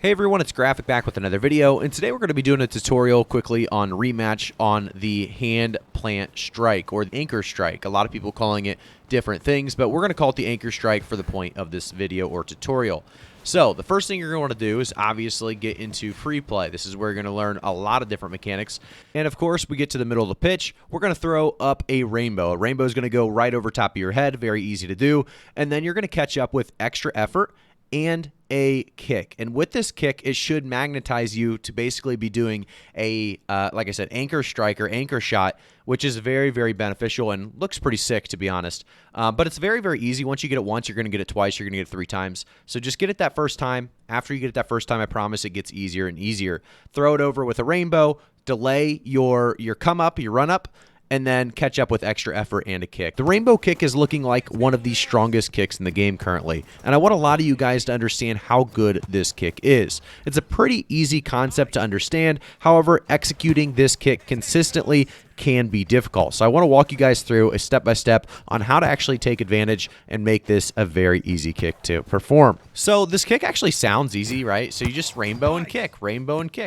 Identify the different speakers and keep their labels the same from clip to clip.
Speaker 1: Hey everyone, it's Graphic back with another video, and today we're going to be doing a tutorial quickly on Rematch on the hand plant strike, or the anchor strike. A lot of people calling it different things, but we're going to call it the anchor strike for the point of this video or tutorial. So the first thing you're going to want to do is obviously get into free play. This is where you're going to learn a lot of different mechanics. And of course, we get to the middle of the pitch, we're going to throw up a rainbow. A rainbow is going to go right over top of your head, very easy to do. And then you're going to catch up with extra effort and a kick. And with this kick, it should magnetize you to basically be doing a, like I said, anchor strike or anchor shot, which is very, very beneficial and looks pretty sick, to be honest. But it's very, very easy. Once you get it once, you're going to get it twice, you're going to get it 3 times. So just get it that first time. After you get it that first time, I promise it gets easier and easier. Throw it over with a rainbow, delay your come up, your run up, and then catch up with extra effort and a kick. The rainbow kick is looking like one of the strongest kicks in the game currently, and I want a lot of you guys to understand how good this kick is. It's a pretty easy concept to understand, however, executing this kick consistently can be difficult. So I want to walk you guys through a step-by-step on how to actually take advantage and make this a very easy kick to perform. So this kick actually sounds easy, right? So you just rainbow and kick,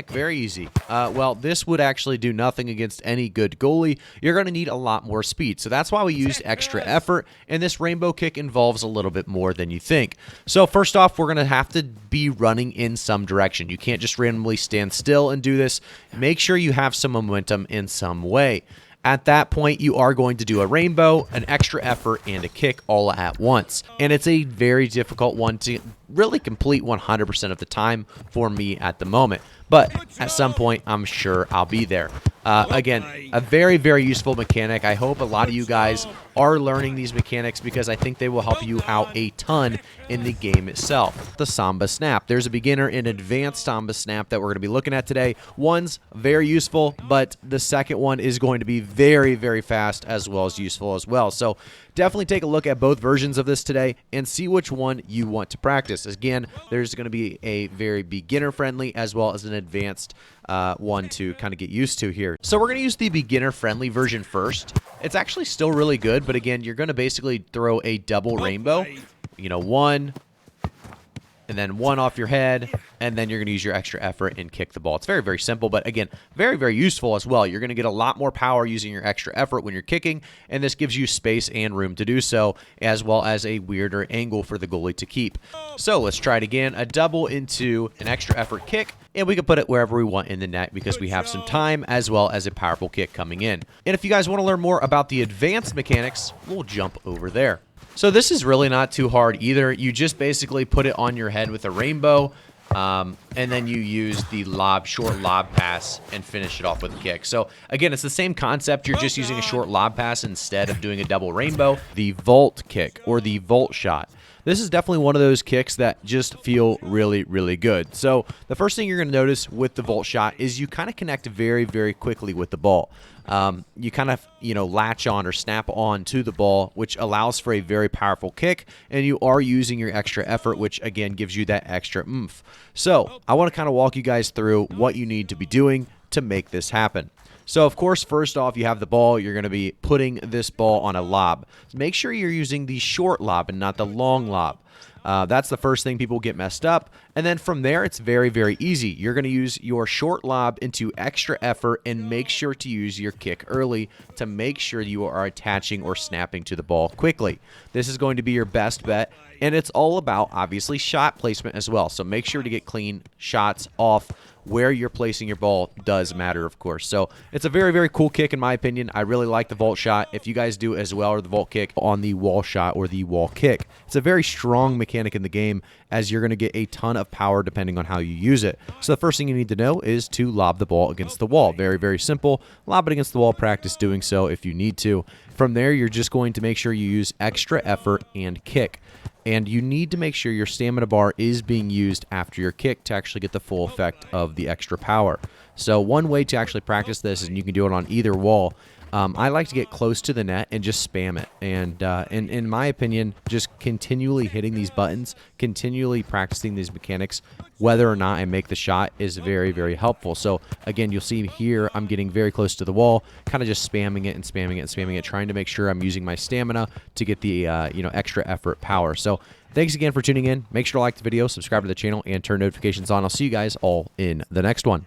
Speaker 1: very easy. Well, this would actually do nothing against any good goalie. You're going to need a lot more speed. So that's why we used extra effort, and this rainbow kick involves a little bit more than you think. So first off, we're going to have to be running in some direction. You can't just randomly stand still and do this. Make sure you have some momentum in some way. At that point, you are going to do a rainbow, an extra effort, and a kick all at once. And it's a very difficult one to really complete 100% of the time for me at the moment. But at some point, I'm sure I'll be there. Again, a very, very useful mechanic. I hope a lot of you guys are learning these mechanics because I think they will help you out a ton in the game itself. The Samba snap. There's a beginner and advanced Samba snap that we're going to be looking at today. One's very useful, but the second one is going to be very, very fast as well as useful as well. So definitely take a look at both versions of this today and see which one you want to practice. Again, there's going to be a very beginner-friendly as well as an advanced one to kind of get used to here. So we're going to use the beginner-friendly version first. It's actually still really good, but again, you're going to basically throw a double rainbow. You know, one, and then one off your head, and then you're going to use your extra effort and kick the ball. It's very, very simple, but again, very, very useful as well. You're going to get a lot more power using your extra effort when you're kicking, and this gives you space and room to do so, as well as a weirder angle for the goalie to keep. So let's try it again. A double into an extra effort kick, and we can put it wherever we want in the net because we have some time as well as a powerful kick coming in. And if you guys want to learn more about the advanced mechanics, we'll jump over there. So this is really not too hard either. You just basically put it on your head with a rainbow, and then you use the short lob pass and finish it off with a kick. So again, it's the same concept. You're just using a short lob pass instead of doing a double rainbow. The vault kick or the vault shot. This is definitely one of those kicks that just feel really, really good. So the first thing you're going to notice with the vault shot is you kind of connect very, very quickly with the ball. You kind of, latch on or snap on to the ball, which allows for a very powerful kick, and you are using your extra effort, which again gives you that extra oomph. So I want to kind of walk you guys through what you need to be doing to make this happen. So, of course, first off, you have the ball. You're going to be putting this ball on a lob. Make sure you're using the short lob and not the long lob. That's the first thing people get messed up. And then from there, it's very, very easy. You're going to use your short lob into extra effort and make sure to use your kick early to make sure you are attaching or snapping to the ball quickly. This is going to be your best bet. And it's all about, obviously, shot placement as well. So make sure to get clean shots off. Where you're placing your ball does matter, of course. So it's a very, very cool kick in my opinion. I really like the vault shot. If you guys do as well, or the vault kick on the wall shot or the wall kick. It's a very strong mechanic in the game as you're going to get a ton of power depending on how you use it. So the first thing you need to know is to lob the ball against the wall. Very, very simple. Lob it against the wall. Practice doing so if you need to. From there, you're just going to make sure you use extra effort and kick. And you need to make sure your stamina bar is being used after your kick to actually get the full effect of the extra power. So one way to actually practice this, and you can do it on either wall, I like to get close to the net and just spam it. And in my opinion, just continually hitting these buttons, continually practicing these mechanics, whether or not I make the shot is very, very helpful. So again, you'll see here, I'm getting very close to the wall, kind of just spamming it and spamming it and spamming it, trying to make sure I'm using my stamina to get the extra effort power. So Thanks again for tuning in. Make sure to like the video, subscribe to the channel, and turn notifications on. I'll see you guys all in the next one.